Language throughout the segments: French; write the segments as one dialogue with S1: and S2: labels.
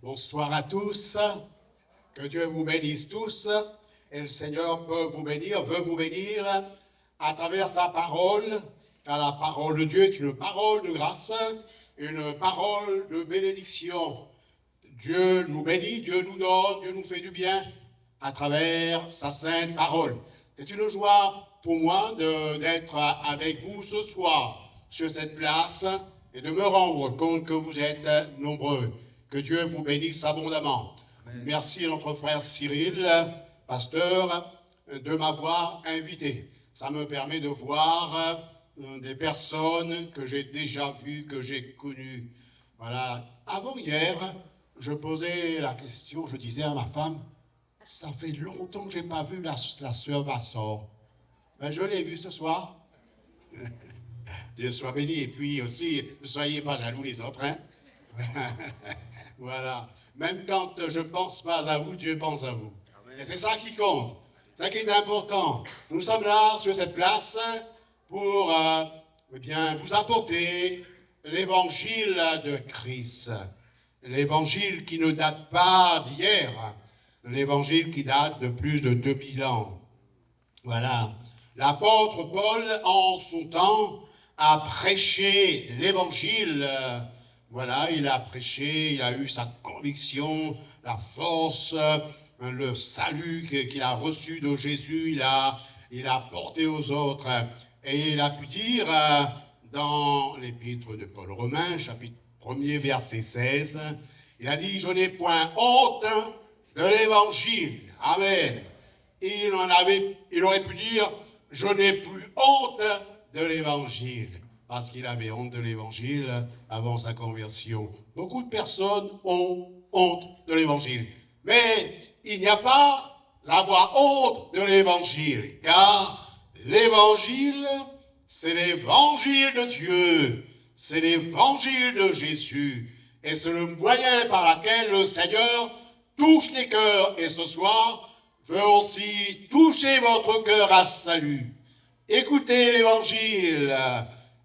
S1: Bonsoir à tous, que Dieu vous bénisse tous, et le Seigneur peut vous bénir, veut vous bénir à travers sa parole, car la parole de Dieu est une parole de grâce, une parole de bénédiction. Dieu nous bénit, Dieu nous donne, Dieu nous fait du bien à travers sa sainte parole. C'est une joie pour moi d'être avec vous ce soir sur cette place et de me rendre compte que vous êtes nombreux. Que Dieu vous bénisse abondamment. Amen. Merci à notre frère Cyril, pasteur, de m'avoir invité. Ça me permet de voir des personnes que j'ai déjà vues, que j'ai connues. Voilà. Avant hier, je posais la question, je disais à ma femme, ça fait longtemps que je n'ai pas vu la sœur Vassor. Ben, je l'ai vue ce soir. Dieu soit béni. Et puis aussi, ne soyez pas jaloux les autres, hein. Voilà. Même quand je ne pense pas à vous, Dieu pense à vous. Amen. Et c'est ça qui compte. C'est ça qui est important. Nous sommes là, sur cette place, pour vous apporter l'évangile de Christ. L'évangile qui ne date pas d'hier. L'évangile qui date de plus de 2000 ans. Voilà. L'apôtre Paul, en son temps, a prêché l'évangile. Voilà, il a prêché, il a eu sa conviction, la force, le salut qu'il a reçu de Jésus, il a porté aux autres. Et il a pu dire dans l'épître de Paul Romains, chapitre 1er, verset 16, il a dit « Je n'ai point honte de l'évangile. » Amen. Et il aurait pu dire « Je n'ai plus honte de l'évangile. » Parce qu'il avait honte de l'évangile avant sa conversion. Beaucoup de personnes ont honte de l'évangile. Mais il n'y a pas à avoir honte de l'évangile, car l'évangile, c'est l'évangile de Dieu, c'est l'évangile de Jésus, et c'est le moyen par lequel le Seigneur touche les cœurs, et ce soir veut aussi toucher votre cœur à salut. Écoutez l'évangile.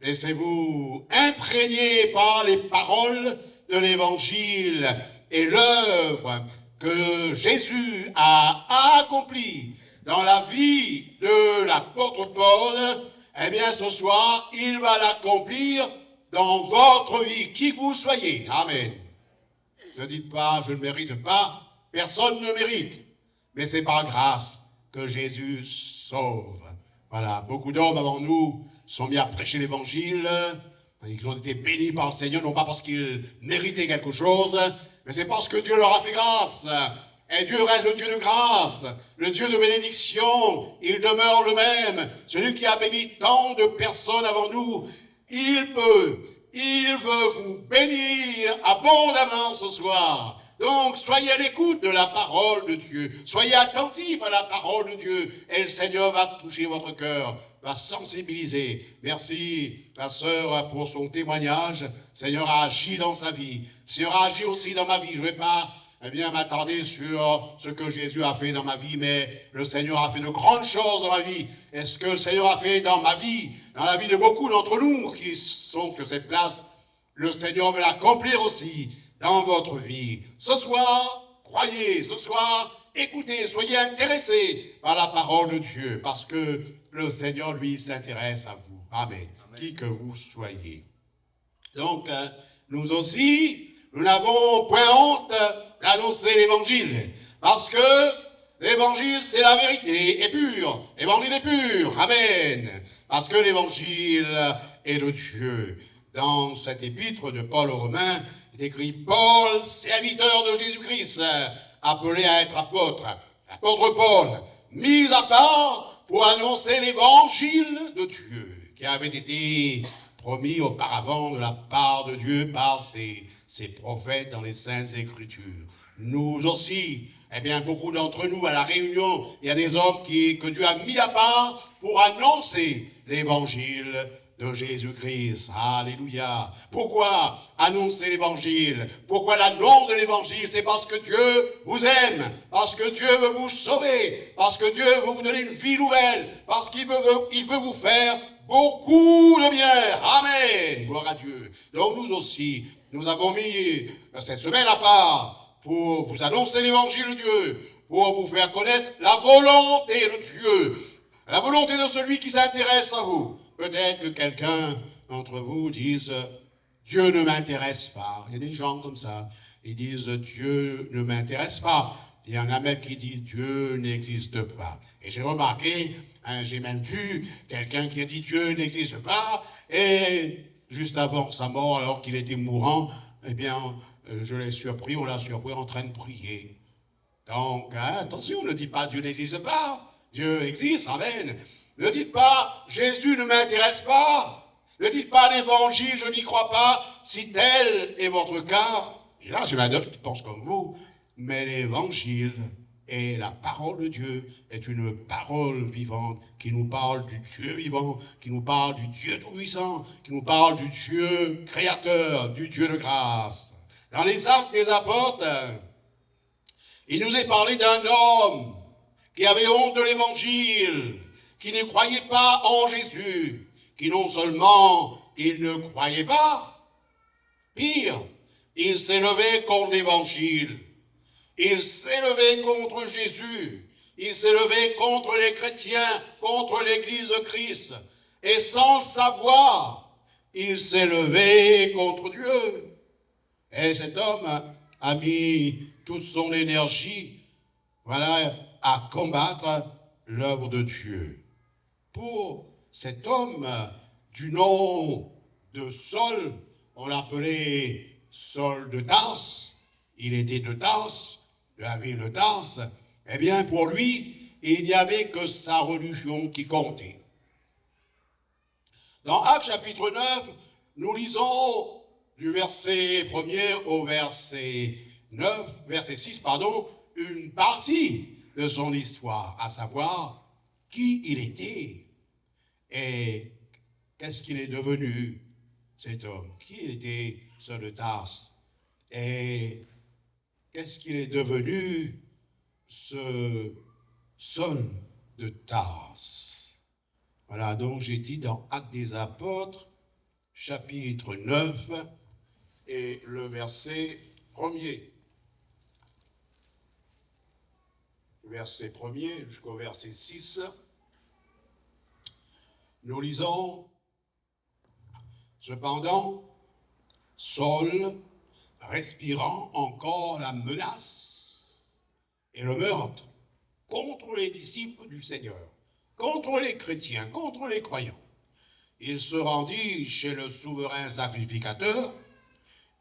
S1: Laissez-vous imprégner par les paroles de l'évangile et l'œuvre que Jésus a accomplie dans la vie de l'apôtre Paul. Eh bien, ce soir, il va l'accomplir dans votre vie, qui que vous soyez. Amen. Ne dites pas, je ne mérite pas, personne ne mérite. Mais c'est par grâce que Jésus sauve. Voilà, beaucoup d'hommes avant nous sont mis à prêcher l'évangile, ils ont été bénis par le Seigneur, non pas parce qu'ils méritaient quelque chose, mais c'est parce que Dieu leur a fait grâce. Et Dieu reste le Dieu de grâce, le Dieu de bénédiction, il demeure le même. Celui qui a béni tant de personnes avant nous, il veut vous bénir abondamment ce soir. Donc, soyez à l'écoute de la parole de Dieu. Soyez attentifs à la parole de Dieu. Et le Seigneur va toucher votre cœur, va sensibiliser. Merci, la sœur, pour son témoignage. Le Seigneur a agi dans sa vie. Le Seigneur a agi aussi dans ma vie. Je ne vais pas m'attarder sur ce que Jésus a fait dans ma vie, mais le Seigneur a fait de grandes choses dans ma vie. Et ce que le Seigneur a fait dans ma vie, dans la vie de beaucoup d'entre nous qui sont sur cette place, le Seigneur veut l'accomplir aussi dans votre vie. Ce soir, croyez, ce soir, écoutez, soyez intéressés par la parole de Dieu, parce que le Seigneur, lui, s'intéresse à vous. Amen. Amen. Qui que vous soyez. Donc, nous aussi, nous n'avons point honte d'annoncer l'évangile, parce que l'évangile, c'est la vérité, est pure. L'évangile est pur. Amen. Parce que l'évangile est de Dieu. Dans cette épître de Paul aux Romains, il est écrit « Paul, serviteur de Jésus-Christ, appelé à être apôtre. » L'apôtre Paul, mis à part pour annoncer l'évangile de Dieu, qui avait été promis auparavant de la part de Dieu par ses prophètes dans les Saintes Écritures. Nous aussi, eh bien, beaucoup d'entre nous, à la réunion, il y a des hommes que Dieu a mis à part pour annoncer l'évangile de Jésus-Christ. Alléluia. Pourquoi annoncer l'évangile? Pourquoi l'annonce de l'évangile? C'est parce que Dieu vous aime, parce que Dieu veut vous sauver, parce que Dieu veut vous donner une vie nouvelle, parce qu'il veut vous faire beaucoup de bien. Amen. Gloire à Dieu. Donc nous aussi, nous avons mis cette semaine à part pour vous annoncer l'évangile de Dieu, pour vous faire connaître la volonté de Dieu, la volonté de celui qui s'intéresse à vous. Peut-être que quelqu'un d'entre vous dise « Dieu ne m'intéresse pas ». Il y a des gens comme ça, ils disent « Dieu ne m'intéresse pas ». Il y en a même qui disent « Dieu n'existe pas ». Et j'ai remarqué, j'ai même vu quelqu'un qui a dit « Dieu n'existe pas » et juste avant sa mort, alors qu'il était mourant, eh bien, je l'ai surpris, on l'a surpris en train de prier. Donc, attention, ne dites pas Dieu n'existe pas. Dieu existe, amen. Ne dites pas Jésus ne m'intéresse pas. Ne dites pas l'évangile, je n'y crois pas, si tel est votre cas. Et là, c'est la d'autres qui pensent comme vous. Mais l'évangile et la parole de Dieu est une parole vivante qui nous parle du Dieu vivant, qui nous parle du Dieu tout-puissant, qui nous parle du Dieu créateur, du Dieu de grâce. Dans les Actes des Apôtres, il nous est parlé d'un homme qui avait honte de l'évangile, qui ne croyait pas en Jésus, qui non seulement il ne croyait pas, pire, il s'est levé contre l'évangile, il s'est levé contre Jésus, il s'est levé contre les chrétiens, contre l'Église de Christ, et sans le savoir, il s'est levé contre Dieu. Et cet homme a mis toute son énergie, voilà, à combattre l'œuvre de Dieu. Pour cet homme du nom de Saul, on l'appelait Saul de Tarse, il était de Tarse, de la ville de Tarse, eh bien pour lui, il n'y avait que sa religion qui comptait. Dans Actes chapitre 9, nous lisons du verset 1er au verset 9, verset 6, pardon, une partie de son histoire, à savoir qui il était et qu'est-ce qu'il est devenu, cet homme. Qui était Saul de Tarse et qu'est-ce qu'il est devenu, ce Saul de Tarse. Voilà, donc j'ai dit dans Actes des Apôtres, chapitre 9, et le verset 1er. Verset 1er jusqu'au verset 6. Nous lisons « Cependant, Saul, respirant encore la menace et le meurtre contre les disciples du Seigneur, contre les chrétiens, contre les croyants, il se rendit chez le souverain sacrificateur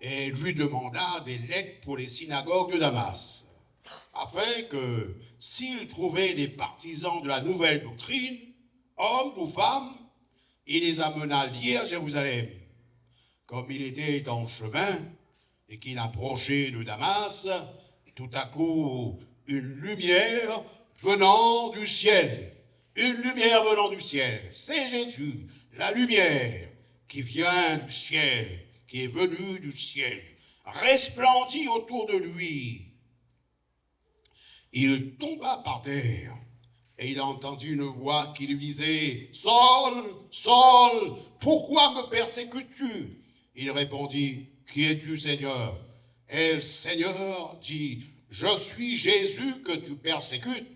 S1: et lui demanda des lettres pour les synagogues de Damas, afin que, s'il trouvait des partisans de la nouvelle doctrine, hommes ou femmes, il les amena liés à Jérusalem. Comme il était en chemin et qu'il approchait de Damas, tout à coup, une lumière venant du ciel. Une lumière venant du ciel. C'est Jésus, la lumière qui vient du ciel, qui est venue du ciel, resplendit autour de lui. Il tomba par terre et il entendit une voix qui lui disait « Saul, Saul, pourquoi me persécutes-tu » Il répondit « Qui es-tu, Seigneur » Et le Seigneur dit « Je suis Jésus que tu persécutes.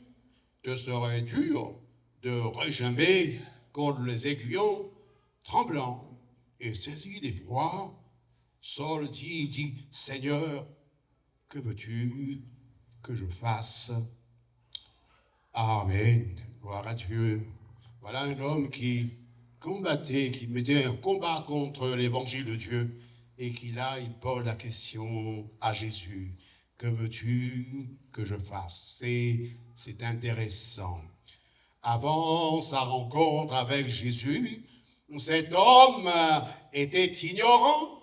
S1: Te serait dur de regimber contre les aiguillons tremblants. » Et saisi d'effroi, Saul dit « Seigneur, que veux-tu que je fasse ?» Amen. Gloire à Dieu. Voilà un homme qui combattait, qui mettait un combat contre l'évangile de Dieu et qui là, il pose la question à Jésus. Que veux-tu que je fasse? C'est intéressant. Avant sa rencontre avec Jésus, cet homme était ignorant.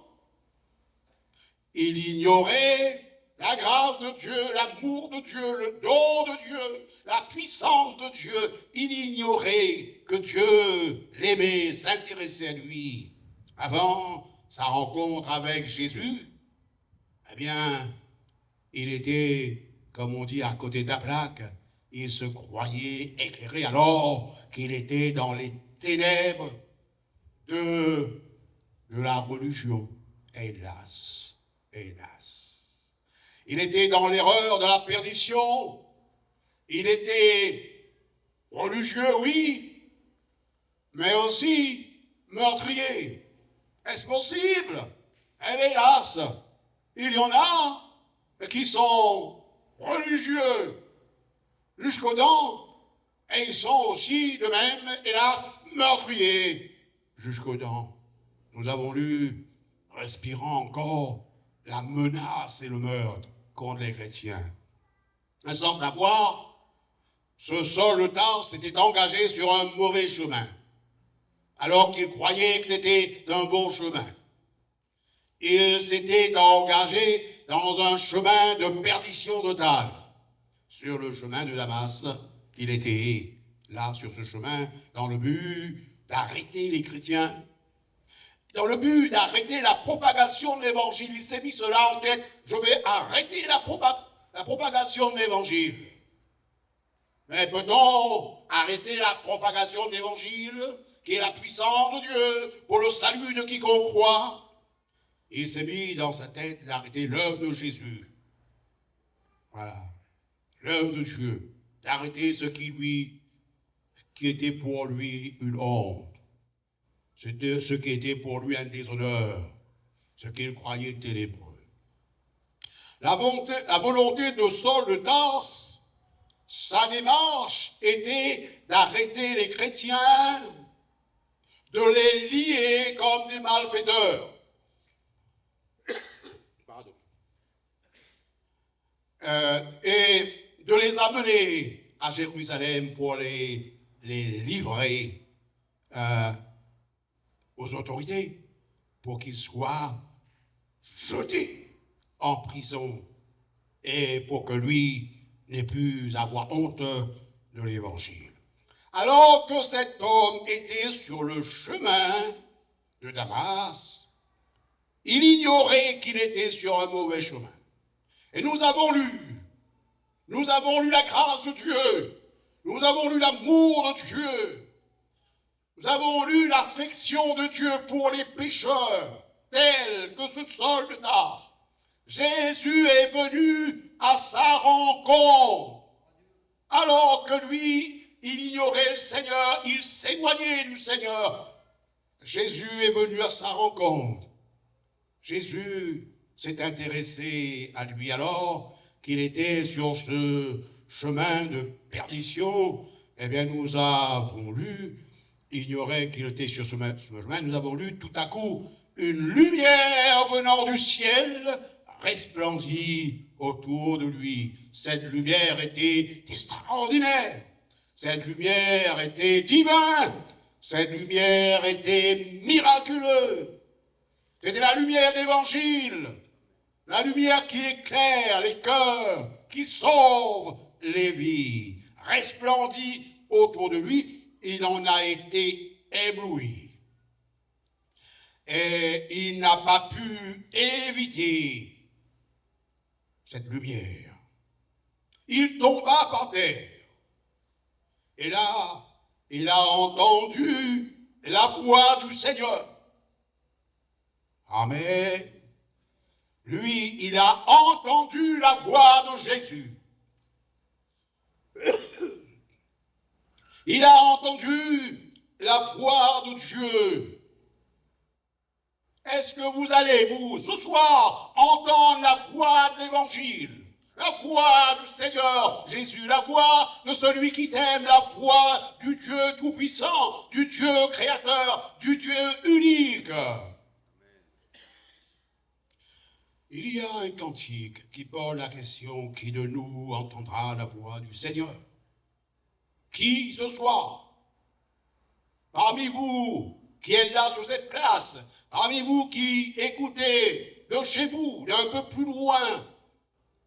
S1: Il ignorait la grâce de Dieu, l'amour de Dieu, le don de Dieu, la puissance de Dieu. Il ignorait que Dieu l'aimait, s'intéressait à lui. Avant sa rencontre avec Jésus, eh bien, il était, comme on dit, à côté de la plaque. Il se croyait éclairé alors qu'il était dans les ténèbres de la religion. Hélas, hélas. Il était dans l'erreur de la perdition. Il était religieux, oui, mais aussi meurtrier. Est-ce possible? Eh bien, hélas, il y en a qui sont religieux jusqu'aux dents, et ils sont aussi, de même, hélas, meurtriers jusqu'aux dents. Nous avons lu, respirant encore, la menace et le meurtre contre les chrétiens. Sans savoir, ce Saul de Tarse s'était engagé sur un mauvais chemin, alors qu'il croyait que c'était un bon chemin. Il s'était engagé dans un chemin de perdition totale. Sur le chemin de Damas, il était là, sur ce chemin, dans le but d'arrêter les chrétiens, dans le but d'arrêter la propagation de l'évangile. Il s'est mis cela en tête: je vais arrêter la propagation de l'évangile. Mais peut-on arrêter la propagation de l'évangile, qui est la puissance de Dieu pour le salut de quiconque croit? Il s'est mis dans sa tête d'arrêter l'œuvre de Jésus. Voilà, l'œuvre de Dieu, d'arrêter ce qui était pour lui une honte. C'était ce qui était pour lui un déshonneur, ce qu'il croyait ténébreux. La volonté de Saul de Tarse, sa démarche était d'arrêter les chrétiens, de les lier comme des malfaiteurs. Pardon. Et de les amener à Jérusalem pour les livrer aux autorités, pour qu'ils soient jetés en prison et pour que lui n'ait plus à avoir honte de l'évangile. Alors que cet homme était sur le chemin de Damas, il ignorait qu'il était sur un mauvais chemin. Et nous avons lu la grâce de Dieu, nous avons lu l'amour de Dieu, nous avons lu l'affection de Dieu pour les pécheurs, tels que ce Saul de Tarse. Jésus est venu à sa rencontre, alors que lui, il ignorait le Seigneur, il s'éloignait du Seigneur. Jésus est venu à sa rencontre. Jésus s'est intéressé à lui alors qu'il était sur ce chemin de perdition. Eh bien, nous avons lu, ignorait qu'il était sur ce chemin, nous avons lu tout à coup une lumière venant du ciel resplendit autour de lui. Cette lumière était extraordinaire. Cette lumière était divine. Cette lumière était miraculeuse. C'était la lumière de l'Évangile, la lumière qui éclaire les cœurs, qui sauve les vies. Resplendit autour de lui, il en a été ébloui. Et il n'a pas pu éviter cette lumière. Il tomba par terre. Et là, il a entendu la voix du Seigneur. Amen. Lui, il a entendu la voix de Jésus. Il a entendu la voix de Dieu. Est-ce que vous allez, vous, ce soir, entendre la voix de l'Évangile, la voix du Seigneur Jésus, la voix de celui qui t'aime, la voix du Dieu tout-puissant, du Dieu créateur, du Dieu unique? Il y a un cantique qui pose la question: qui de nous entendra la voix du Seigneur? Qui ce soir, parmi vous qui êtes là sur cette place, parmi vous qui écoutez de chez vous, d'un peu plus loin,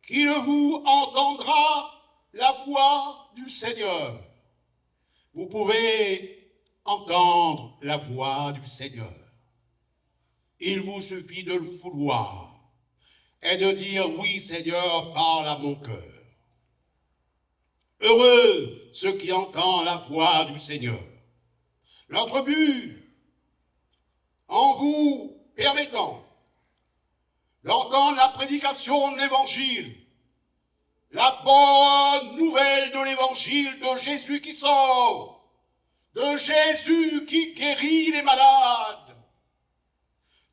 S1: qui de vous entendra la voix du Seigneur? Vous pouvez entendre la voix du Seigneur. Il vous suffit de le vouloir et de dire: oui, Seigneur, parle à mon cœur. Heureux ceux qui entendent la voix du Seigneur. Notre but, en vous permettant d'entendre la prédication prédication de l'évangile. La bonne nouvelle de l'évangile de Jésus qui sauve, de Jésus qui guérit les malades,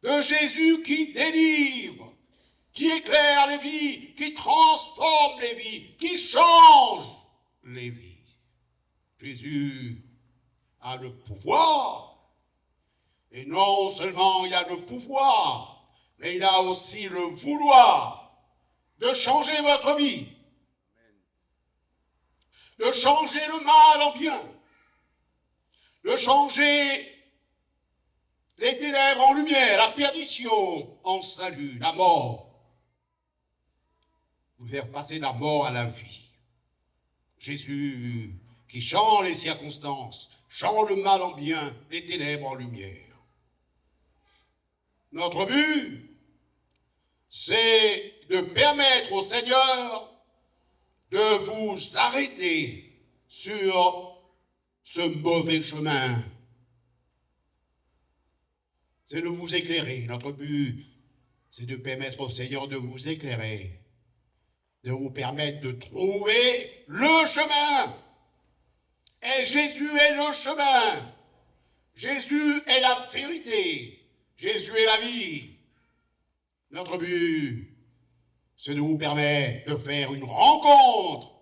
S1: de Jésus qui délivre, qui éclaire les vies, qui transforme les vies, qui change les vies. Jésus a le pouvoir, et non seulement il a le pouvoir, mais il a aussi le vouloir de changer votre vie, de changer le mal en bien, de changer les ténèbres en lumière, la perdition en salut, la mort. Vous faire passer de la mort à la vie. Jésus qui change les circonstances, change le mal en bien, les ténèbres en lumière. Notre but, c'est de permettre au Seigneur de vous arrêter sur ce mauvais chemin. C'est de vous éclairer. Notre but, c'est de permettre au Seigneur de vous éclairer, de vous permettre de trouver le chemin. Et Jésus est le chemin. Jésus est la vérité. Jésus est la vie. Notre but, c'est de vous permettre de faire une rencontre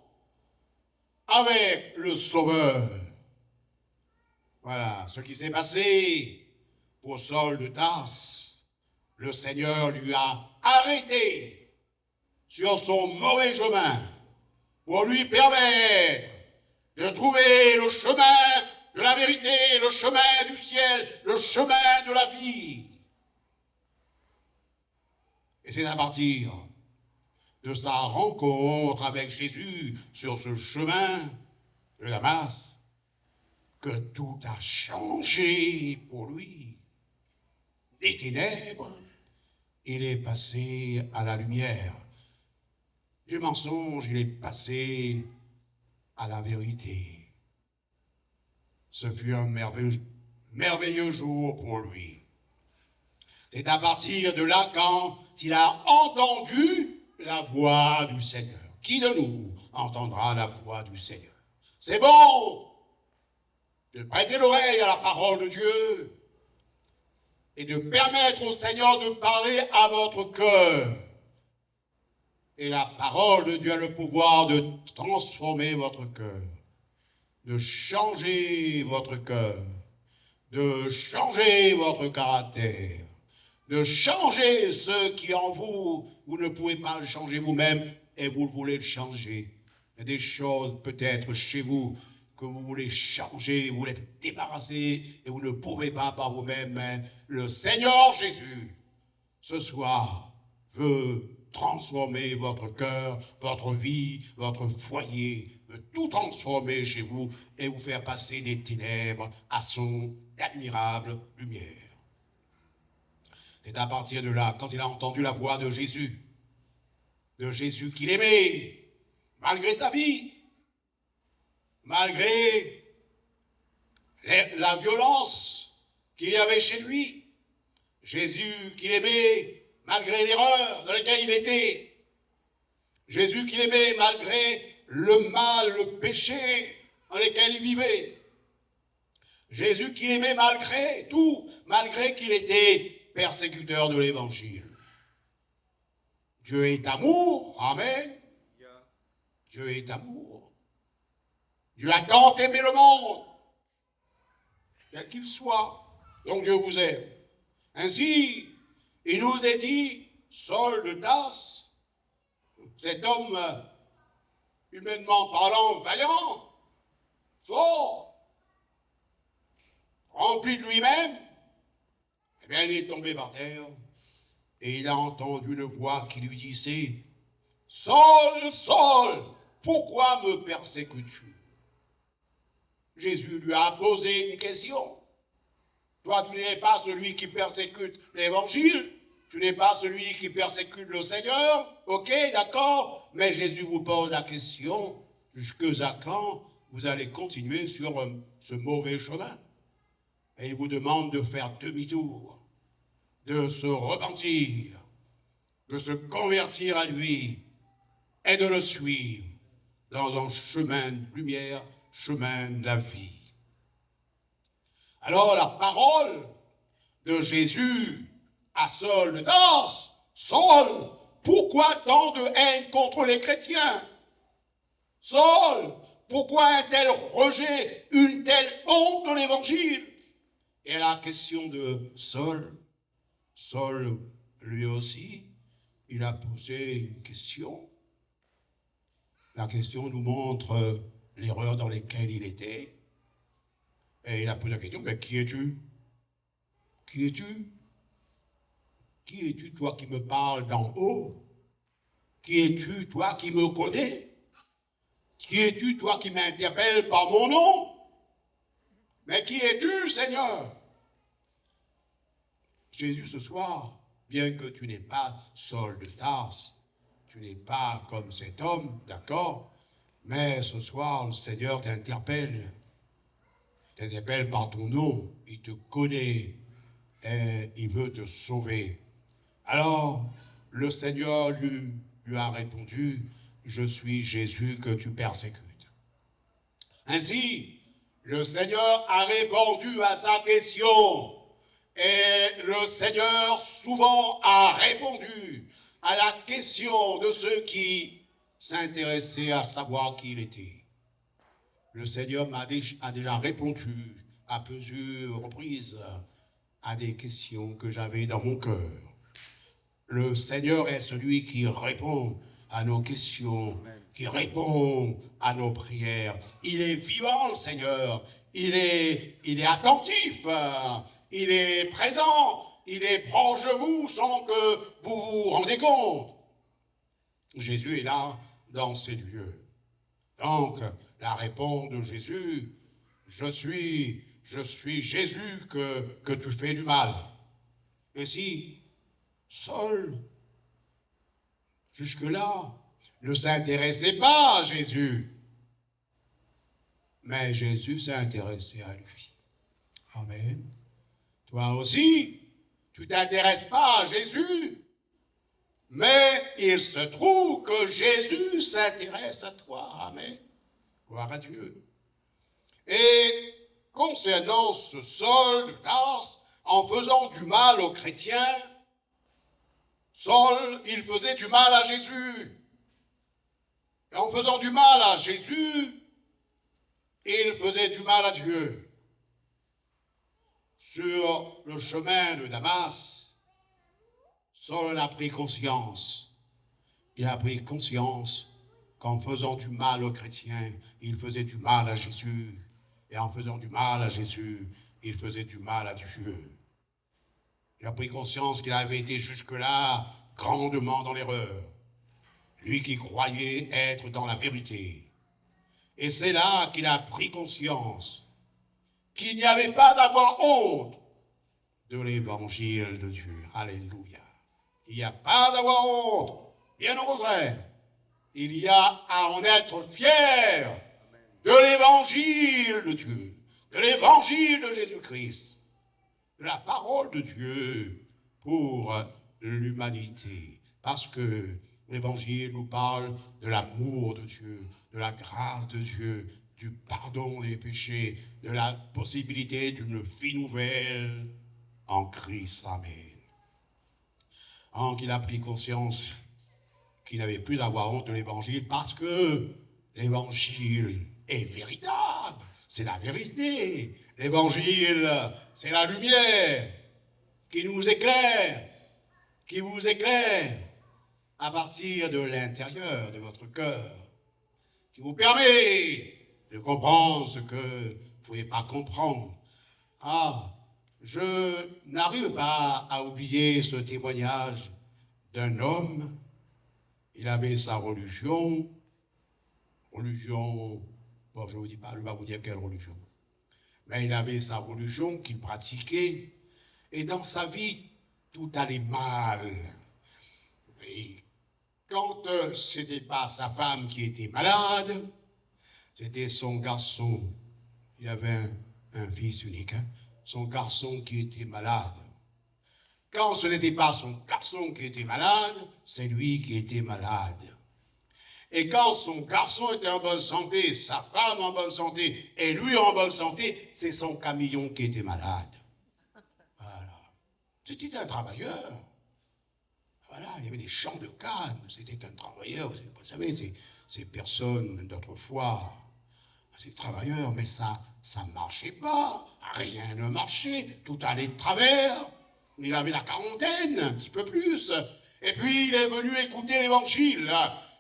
S1: avec le Sauveur. Voilà ce qui s'est passé pour Saul de Tarse. Le Seigneur lui a arrêté sur son mauvais chemin pour lui permettre de trouver le chemin de la vérité, le chemin du ciel, le chemin de la vie. Et c'est à partir de sa rencontre avec Jésus sur ce chemin de Damas que tout a changé pour lui. Des ténèbres, il est passé à la lumière. Du mensonge, il est passé à la vérité. Ce fut un merveilleux jour pour lui. C'est à partir de là quand il a entendu la voix du Seigneur. Qui de nous entendra la voix du Seigneur? C'est bon de prêter l'oreille à la parole de Dieu et de permettre au Seigneur de parler à votre cœur. Et la parole de Dieu a le pouvoir de transformer votre cœur, de changer votre cœur, de changer votre caractère, de changer ce qui en vous, vous ne pouvez pas le changer vous-même et vous voulez le changer. Il y a des choses peut-être chez vous que vous voulez changer, vous voulez être débarrassé et vous ne pouvez pas par vous-même. Mais le Seigneur Jésus, ce soir, veut transformer votre cœur, votre vie, votre foyer, veut tout transformer chez vous et vous faire passer des ténèbres à son admirable lumière. C'est à partir de là, quand il a entendu la voix de Jésus qu'il aimait, malgré sa vie, malgré la violence qu'il y avait chez lui, Jésus qu'il aimait, malgré l'erreur dans laquelle il était, Jésus qu'il aimait malgré le mal, le péché dans lequel il vivait, Jésus qu'il aimait malgré tout, malgré qu'il était persécuteur de l'évangile. Dieu est amour, amen. Dieu est amour. Dieu a tant aimé le monde, quel qu'il soit, donc Dieu vous aime. Ainsi, il nous est dit, Saul de Tarse, cet homme, humainement parlant, vaillant, fort, rempli de lui-même, eh bien, il est tombé par terre et il a entendu une voix qui lui disait, « Saul, Saul, pourquoi me persécutes-tu » Jésus lui a posé une question. Toi, tu n'es pas celui qui persécute l'évangile, tu n'es pas celui qui persécute le Seigneur, ok, d'accord, mais Jésus vous pose la question, jusqu'à quand vous allez continuer sur ce mauvais chemin? Et il vous demande de faire demi-tour, de se repentir, de se convertir à lui et de le suivre dans un chemin de lumière, chemin de la vie. Alors la parole de Jésus à Saul de Tarse, Saul, pourquoi tant de haine contre les chrétiens? Saul, pourquoi un tel rejet, une telle honte de l'évangile? Et la question de Saul, Saul lui aussi, il a posé une question. La question nous montre l'erreur dans laquelle il était. Et il a posé la question, mais qui es-tu? Qui es-tu? Qui es-tu, toi qui me parles d'en haut? Qui es-tu, toi qui me connais? Qui es-tu, toi qui m'interpelles par mon nom? Mais qui es-tu, Seigneur? Jésus, ce soir, bien que tu n'es pas Saul de Tarse, tu n'es pas comme cet homme, d'accord? Mais ce soir, le Seigneur t'interpelle par ton nom, il te connaît et il veut te sauver. Alors, le Seigneur lui a répondu, je suis Jésus que tu persécutes. Ainsi, le Seigneur a répondu à sa question. Et le Seigneur souvent a répondu à la question de ceux qui s'intéressaient à savoir qui il était. Le Seigneur a déjà répondu à plusieurs reprises à des questions que j'avais dans mon cœur. Le Seigneur est celui qui répond à nos questions, qui répond à nos prières. Il est vivant, le Seigneur. Il est attentif. Il est présent. Il est proche de vous sans que vous vous rendez compte. Jésus est là dans ces lieux. Donc, la réponse de Jésus, je suis Jésus que tu fais du mal. Et si Saul, jusque-là, ne s'intéressait pas à Jésus, mais Jésus s'est intéressé à lui. Amen. Toi aussi, tu ne t'intéresses pas à Jésus, mais il se trouve que Jésus s'intéresse à toi. Amen. Gloire à Dieu. Et concernant ce Saul de Tarse, en faisant du mal aux chrétiens, Saul, il faisait du mal à Jésus. Et en faisant du mal à Jésus, il faisait du mal à Dieu. Sur le chemin de Damas, Saul a pris conscience. Il a pris conscience qu'en faisant du mal aux chrétiens, il faisait du mal à Jésus. Et en faisant du mal à Jésus, il faisait du mal à Dieu. Il a pris conscience qu'il avait été jusque-là grandement dans l'erreur. Lui qui croyait être dans la vérité. Et c'est là qu'il a pris conscience qu'il n'y avait pas à avoir honte de l'évangile de Dieu. Alléluia. Il n'y a pas à avoir honte. Bien au contraire. Il y a à en être fier de l'évangile de Dieu, de l'évangile de Jésus-Christ, de la parole de Dieu pour l'humanité. Parce que l'évangile nous parle de l'amour de Dieu, de la grâce de Dieu, du pardon des péchés, de la possibilité d'une vie nouvelle en Christ. Amen. Donc il a pris conscience qu'il n'avait plus à avoir honte de l'évangile parce que l'évangile est véritable. C'est la vérité. L'évangile, c'est la lumière qui nous éclaire, qui vous éclaire à partir de l'intérieur de votre cœur, qui vous permet de comprendre ce que vous ne pouvez pas comprendre. Ah, je n'arrive pas à oublier ce témoignage d'un homme. Il avait sa religion, bon, je ne vous dis pas, je ne vais pas vous dire quelle religion, mais il avait sa religion qu'il pratiquait, et dans sa vie, tout allait mal. Et quand ce n'était pas sa femme qui était malade, c'était son garçon. Il avait un fils unique, hein, son garçon qui était malade. quand ce n'était pas son garçon qui était malade, c'est lui qui était malade. Et quand son garçon était en bonne santé, sa femme en bonne santé, et lui en bonne santé, c'est son camion qui était malade. Voilà. C'était un travailleur. Voilà, il y avait des champs de canne, c'était un travailleur. Vous savez, ces personnes d'autrefois, ces travailleurs, mais ça ne marchait pas. Rien ne marchait, tout allait de travers. Il avait la quarantaine, un petit peu plus. Et puis il est venu écouter l'évangile.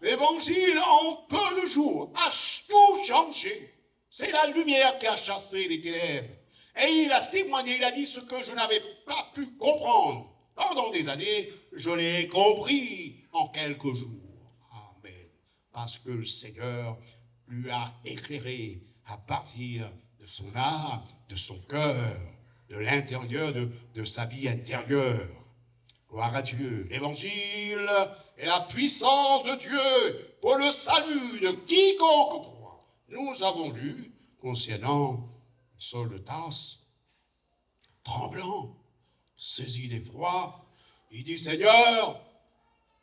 S1: L'évangile, en peu de jours, a tout changé. C'est la lumière qui a chassé les ténèbres. Et il a témoigné, il a dit ce que je n'avais pas pu comprendre. Pendant des années, je l'ai compris en quelques jours. Amen. Parce que le Seigneur lui a éclairé à partir de son âme, de son cœur, de l'intérieur, de sa vie intérieure. Gloire à Dieu. L'Évangile est la puissance de Dieu pour le salut de quiconque croit. Nous avons lu concernant Saul de Tarse, tremblant, saisi d'effroi, il dit, Seigneur,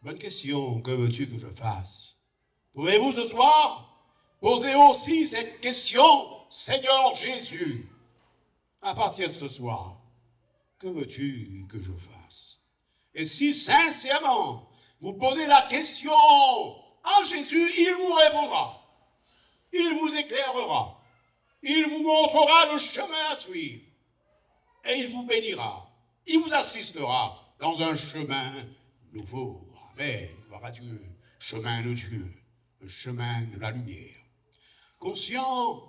S1: bonne question, que veux-tu que je fasse? Pouvez-vous ce soir poser aussi cette question, Seigneur Jésus, à partir de ce soir, que veux-tu que je fasse? Et si sincèrement vous posez la question à Jésus, il vous répondra, il vous éclairera, il vous montrera le chemin à suivre, et il vous bénira, il vous assistera dans un chemin nouveau. Amen, gloire à Dieu, chemin de Dieu, le chemin de la lumière. Conscient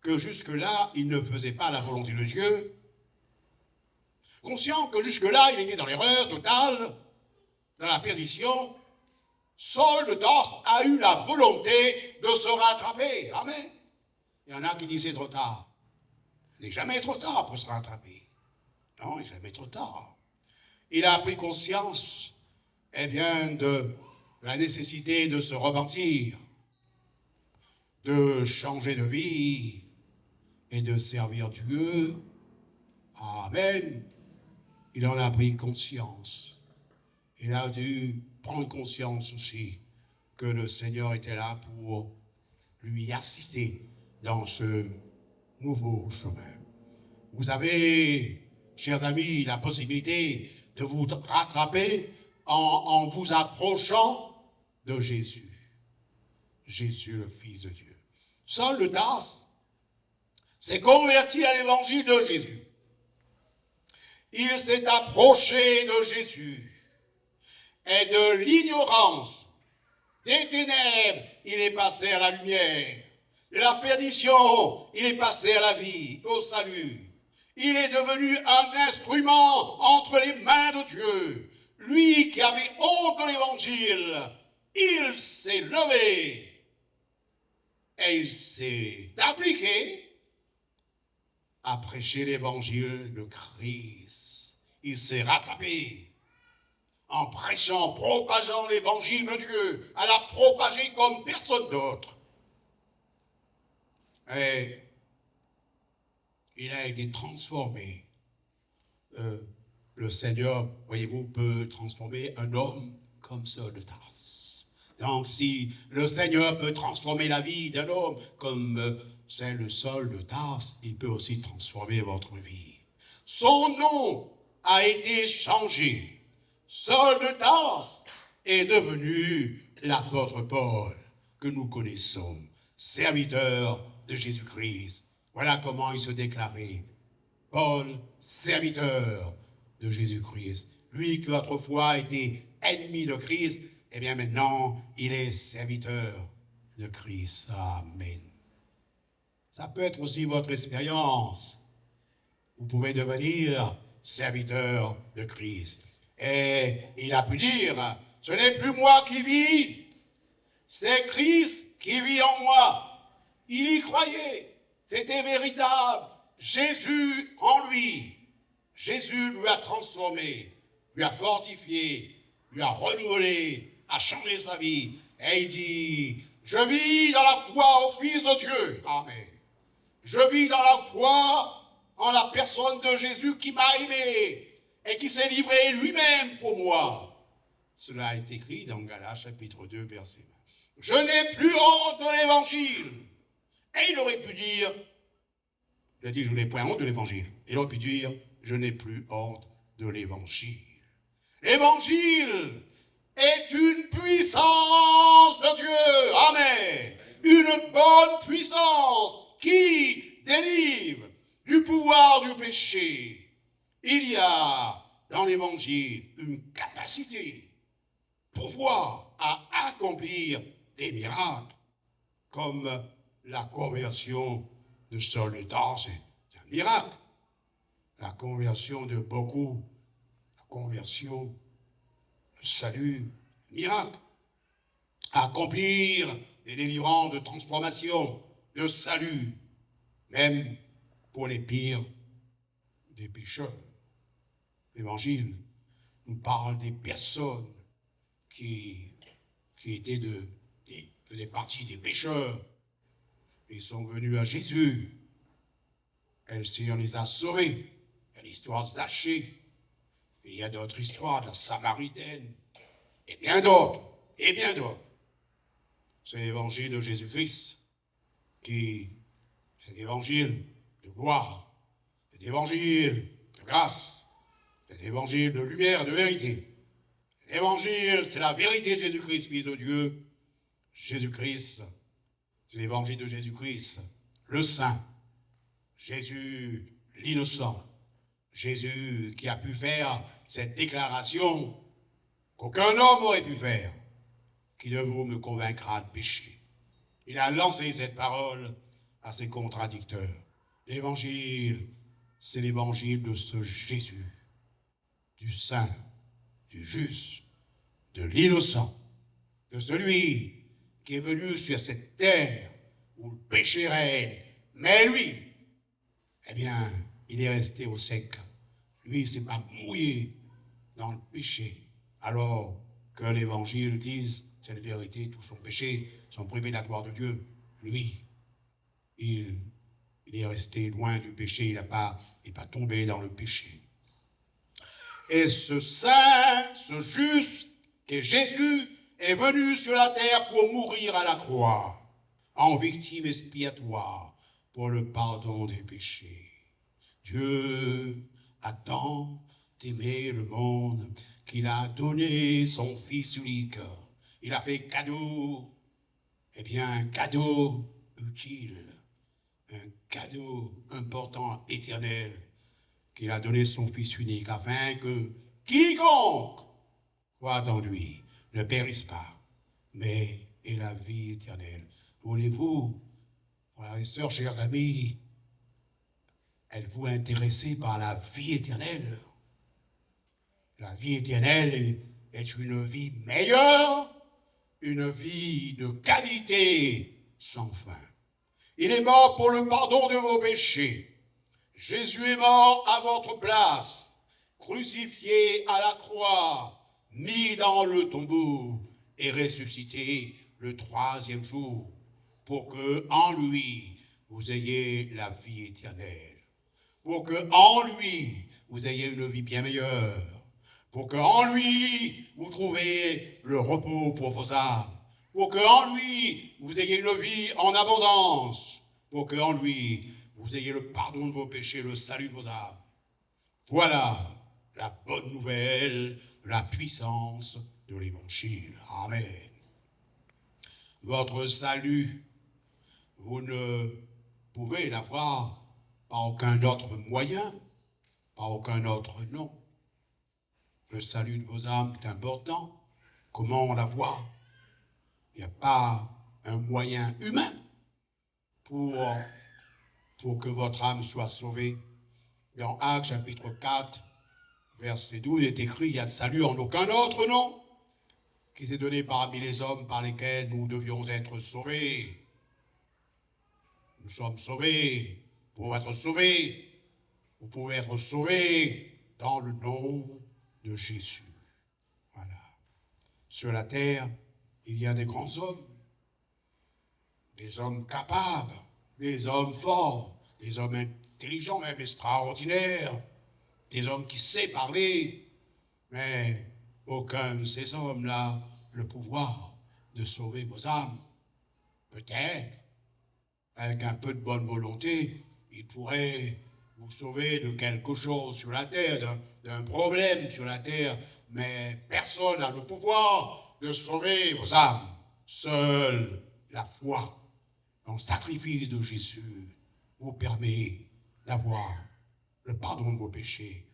S1: que jusque-là, il ne faisait pas la volonté de Dieu, conscient que jusque-là, il était dans l'erreur totale, dans la perdition, Saul de Tarse a eu la volonté de se rattraper. Amen. Il y en a qui disent c'est trop tard. Il n'est jamais trop tard pour se rattraper. Non, il n'est jamais trop tard. Il a pris conscience, eh bien, de la nécessité de se repentir, de changer de vie et de servir Dieu. Amen. Il en a pris conscience. Il a dû prendre conscience aussi que le Seigneur était là pour lui assister dans ce nouveau chemin. Vous avez, chers amis, la possibilité de vous rattraper en vous approchant de Jésus. Jésus, le Fils de Dieu. Saul de Tarse s'est converti à l'évangile de Jésus. Il s'est approché de Jésus. Et de l'ignorance, des ténèbres, il est passé à la lumière. De la perdition, il est passé à la vie, au salut. Il est devenu un instrument entre les mains de Dieu. Lui qui avait honte de l'évangile, il s'est levé et il s'est appliqué à prêcher l'évangile de Christ. Il s'est rattrapé en prêchant, propageant l'évangile de Dieu, à la propager comme personne d'autre. Et il a été transformé. Le Seigneur, voyez-vous, peut transformer un homme comme Saul de Tarse. Donc si le Seigneur peut transformer la vie d'un homme comme c'est le Saul de Tarse, il peut aussi transformer votre vie. Son nom a été changé. Saul de Tarse est devenu l'apôtre Paul que nous connaissons, serviteur de Jésus-Christ. Voilà comment il se déclarait. Paul, serviteur de Jésus-Christ. Lui qui autrefois était ennemi de Christ, eh bien maintenant, il est serviteur de Christ. Amen. Ça peut être aussi votre expérience. Vous pouvez devenir serviteur de Christ. Et il a pu dire, ce n'est plus moi qui vis, c'est Christ qui vit en moi. Il y croyait, c'était véritable. Jésus en lui. Jésus lui a transformé, lui a fortifié, lui a renouvelé, a changé sa vie. Et il dit, je vis dans la foi au Fils de Dieu. Amen. Je vis dans la foi en la personne de Jésus qui m'a aimé et qui s'est livré lui-même pour moi. Cela est écrit dans Galates chapitre 2, verset 20. Je n'ai plus honte de l'évangile. Et il aurait pu dire, il a dit, je n'ai point honte de l'évangile. Il aurait pu dire, je n'ai plus honte de l'évangile. L'évangile est une puissance de Dieu. Amen. Une bonne puissance qui délivre du pouvoir du péché. Il y a dans l'évangile une capacité, pouvoir à accomplir des miracles, comme la conversion de Saul et Tarse, c'est un miracle. La conversion de beaucoup, la conversion, le salut, miracle. Accomplir des délivrances de transformation, de salut, même pour les pires des pécheurs. L'Évangile nous parle des personnes qui faisaient partie des pécheurs. Ils sont venus à Jésus. Et le Seigneur les a sauvés. Il y a l'histoire de Zachée. Il y a d'autres histoires, de la Samaritaine. Et bien d'autres. Et bien d'autres. C'est l'évangile de Jésus-Christ c'est l'évangile de gloire. C'est l'évangile de grâce. C'est l'évangile de lumière et de vérité. L'évangile, c'est la vérité de Jésus-Christ, Fils de Dieu. Jésus-Christ, c'est l'évangile de Jésus-Christ, le Saint. Jésus, l'innocent. Jésus qui a pu faire cette déclaration qu'aucun homme n'aurait pu faire. Qui de vous me convaincra de péché? Il a lancé cette parole à ses contradicteurs. L'évangile, c'est l'évangile de ce Jésus, du saint, du juste, de l'innocent, de celui qui est venu sur cette terre où le péché règne. Mais lui, eh bien, il est resté au sec. Lui, il ne s'est pas mouillé dans le péché. Alors que l'évangile dise, c'est la vérité, tous son péché sont privés de la gloire de Dieu. Lui, il est resté loin du péché, il n'est pas tombé dans le péché. Et ce saint, ce juste, que Jésus est venu sur la terre pour mourir à la croix, en victime expiatoire, pour le pardon des péchés. Dieu a tant aimé le monde qu'il a donné son Fils unique. Il a fait cadeau, un cadeau utile, un cadeau important, éternel, qu'il a donné son Fils unique, afin que quiconque croit en lui ne périsse pas, mais ait la vie éternelle. Voulez-vous, frères et sœurs, chers amis, êtes-vous intéressés par la vie éternelle? La vie éternelle est une vie meilleure, une vie de qualité sans fin. Il est mort pour le pardon de vos péchés. Jésus est mort à votre place, crucifié à la croix, mis dans le tombeau et ressuscité le troisième jour, pour que en lui vous ayez la vie éternelle, pour que en lui vous ayez une vie bien meilleure, pour que en lui vous trouviez le repos pour vos âmes, pour que en lui vous ayez une vie en abondance, pour que en lui vous ayez le pardon de vos péchés, le salut de vos âmes. Voilà la bonne nouvelle de la puissance de l'Évangile. Amen. Votre salut, vous ne pouvez l'avoir par aucun autre moyen, par aucun autre nom. Le salut de vos âmes est important. Comment l'avoir? Il n'y a pas un moyen humain pour que votre âme soit sauvée. Dans Actes chapitre 4, verset 12, il est écrit, il y a de salut en aucun autre nom qui s'est donné parmi les hommes par lesquels nous devions être sauvés. Nous sommes sauvés. Pour être sauvés, vous pouvez être sauvés dans le nom de Jésus. Voilà. Sur la terre, il y a des grands hommes, des hommes capables, des hommes forts, des hommes intelligents, même extraordinaires, des hommes qui savent parler, mais aucun de ces hommes n'a le pouvoir de sauver vos âmes. Peut-être, avec un peu de bonne volonté, il pourrait vous sauver de quelque chose sur la terre, d'un problème sur la terre, mais personne n'a le pouvoir de sauver vos âmes. Seule la foi dans le sacrifice de Jésus vous permet d'avoir le pardon de vos péchés,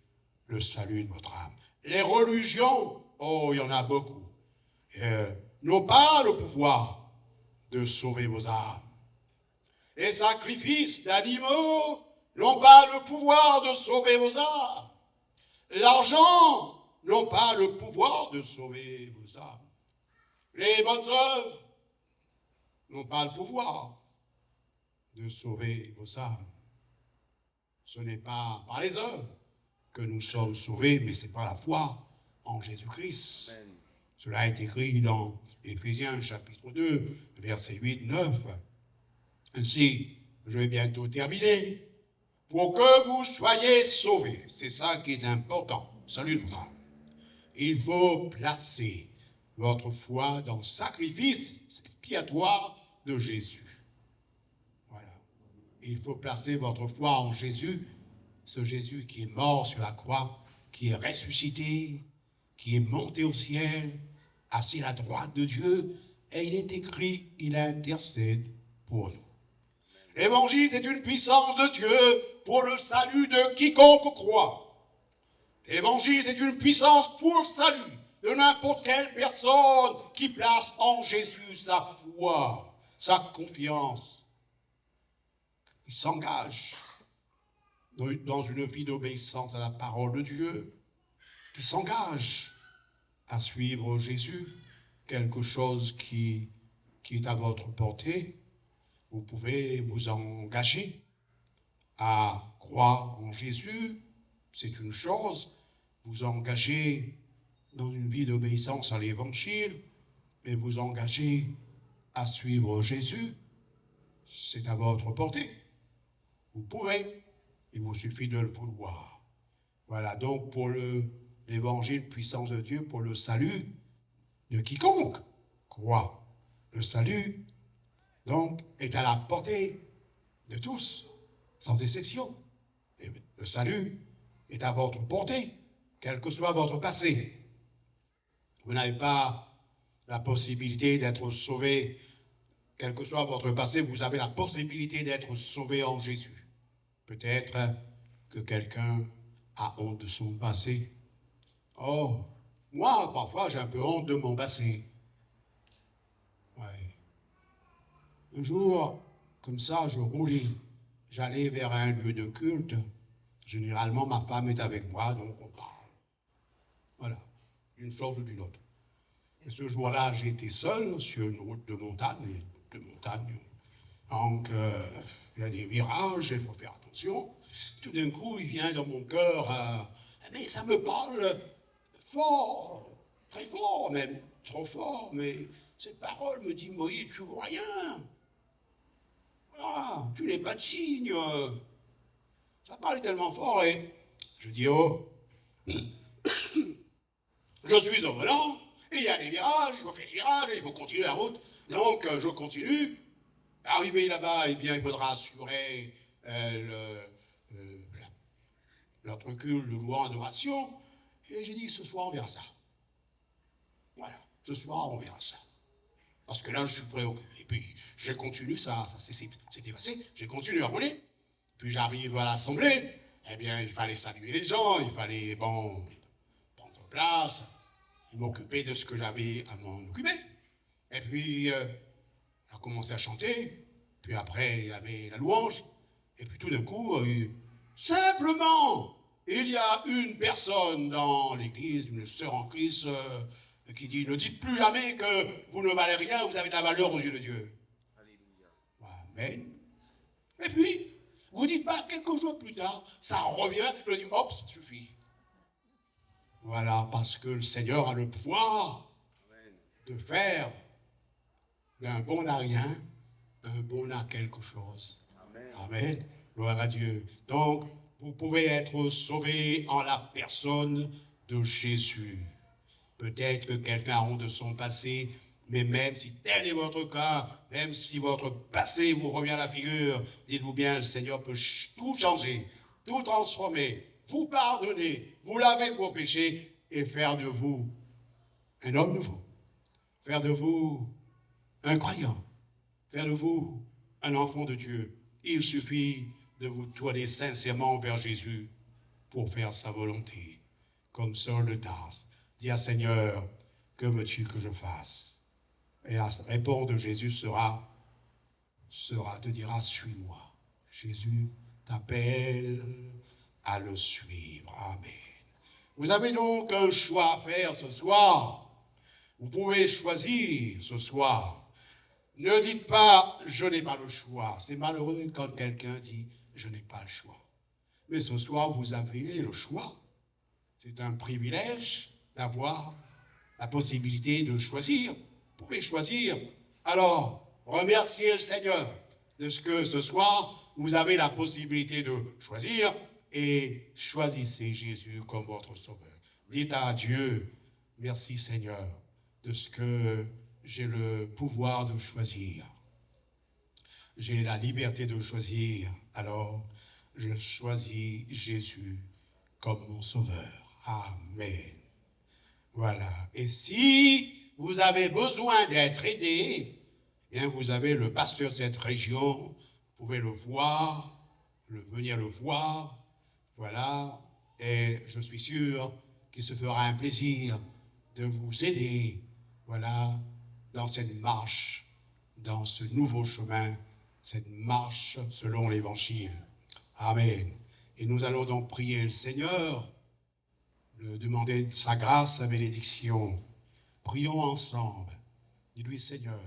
S1: le salut de votre âme. Les religions, oh, il y en a beaucoup, n'ont pas le pouvoir de sauver vos âmes. Les sacrifices d'animaux n'ont pas le pouvoir de sauver vos âmes. L'argent n'ont pas le pouvoir de sauver vos âmes. Les bonnes œuvres n'ont pas le pouvoir de sauver vos âmes. Ce n'est pas par les œuvres que nous sommes sauvés, mais c'est par la foi en Jésus-Christ. Amen. Cela est écrit dans Éphésiens chapitre 2, versets 8-9. Ainsi, je vais bientôt terminer. Pour que vous soyez sauvés, c'est ça qui est important. Salut le frère. Il faut placer votre foi dans le sacrifice expiatoire de Jésus. Voilà. Il faut placer votre foi en Jésus, ce Jésus qui est mort sur la croix, qui est ressuscité, qui est monté au ciel, assis à la droite de Dieu, et il est écrit, il intercède pour nous. L'évangile, c'est une puissance de Dieu pour le salut de quiconque croit. L'évangile, c'est une puissance pour le salut de n'importe quelle personne qui place en Jésus sa foi, sa confiance. Il s'engage dans une vie d'obéissance à la parole de Dieu, qui s'engage à suivre Jésus, quelque chose qui est à votre portée. Vous pouvez vous engager à croire en Jésus, c'est une chose. Vous engager dans une vie d'obéissance à l'Évangile et vous engager à suivre Jésus, c'est à votre portée. Vous pouvez, il vous suffit de le vouloir. Voilà, donc pour l'Évangile, puissance de Dieu, pour le salut de quiconque croit. Le salut, donc, est à la portée de tous, sans exception. Et le salut est à votre portée, quel que soit votre passé. Vous n'avez pas la possibilité d'être sauvé, quel que soit votre passé, vous avez la possibilité d'être sauvé en Jésus. Peut-être que quelqu'un a honte de son passé. Oh, moi, parfois, j'ai un peu honte de mon passé. Ouais. Un jour, comme ça, je roulais. J'allais vers un lieu de culte. Généralement, ma femme est avec moi, donc on parle. Voilà, une chose ou d'une autre. Et ce jour-là, j'étais seul sur une route de montagne. Donc, il y a des virages, il faut faire attention. Tout d'un coup, il vient dans mon cœur, mais ça me parle fort, très fort, même trop fort, mais cette parole me dit, Moïse, tu vois rien. Voilà, tu n'es pas de signe. Ça parle tellement fort, et je dis, oh, je suis au volant, et il y a des virages, il faut faire des virages, il faut continuer la route. Donc, je continue. Arrivé là-bas, eh bien, il faudra assurer notre culte de louange et d'adoration. Et j'ai dit, ce soir, on verra ça. Voilà, ce soir, on verra ça. Parce que là, je suis préoccupé. Et puis, je continue, ça s'est effacé. J'ai continué à rouler. Puis, j'arrive à l'assemblée. Eh bien, il fallait saluer les gens, il fallait, prendre place, m'occuper de ce que j'avais à m'en occuper. Et puis, on a commencé à chanter. Puis après, il y avait la louange. Et puis, tout d'un coup, simplement, il y a une personne dans l'église, une sœur en Christ, qui dit, ne dites plus jamais que vous ne valez rien, vous avez de la valeur aux yeux de Dieu. Alléluia. Amen. Et puis, vous dites pas quelques jours plus tard, ça revient, je dis, hop, ça suffit. Voilà, parce que le Seigneur a le pouvoir de faire d'un bon à rien, un bon à quelque chose. Amen. Amen. Gloire à Dieu. Donc, vous pouvez être sauvé en la personne de Jésus. Peut-être que quelqu'un a honte de son passé, mais même si tel est votre cas, même si votre passé vous revient à la figure, dites-vous bien, le Seigneur peut tout changer, tout transformer, vous pardonner, vous laver de vos péchés et faire de vous un homme nouveau, faire de vous un croyant, faire de vous un enfant de Dieu. Il suffit de vous tourner sincèrement vers Jésus pour faire sa volonté. Comme Saul de Tarse, dis à Seigneur, que veux-tu que je fasse? Et la réponse de Jésus te dira, suis-moi. Jésus t'appelle à le suivre. Amen. Vous avez donc un choix à faire ce soir. Vous pouvez choisir ce soir. Ne dites pas, je n'ai pas le choix. C'est malheureux quand quelqu'un dit, je n'ai pas le choix. Mais ce soir, vous avez le choix. C'est un privilège d'avoir la possibilité de choisir. Vous pouvez choisir. Alors, remerciez le Seigneur de ce que ce soir, vous avez la possibilité de choisir et choisissez Jésus comme votre sauveur. Dites à Dieu, merci Seigneur, de ce que j'ai le pouvoir de choisir. J'ai la liberté de choisir. Alors, je choisis Jésus comme mon sauveur. Amen. Voilà. Et si vous avez besoin d'être aidé, eh bien vous avez le pasteur de cette région, vous pouvez le voir, venir le voir, voilà, et je suis sûr qu'il se fera un plaisir de vous aider, voilà, dans cette marche, dans ce nouveau chemin, cette marche selon l'Évangile. Amen. Et nous allons donc prier le Seigneur, demander sa grâce, sa bénédiction. Prions ensemble. Dis-lui, Seigneur,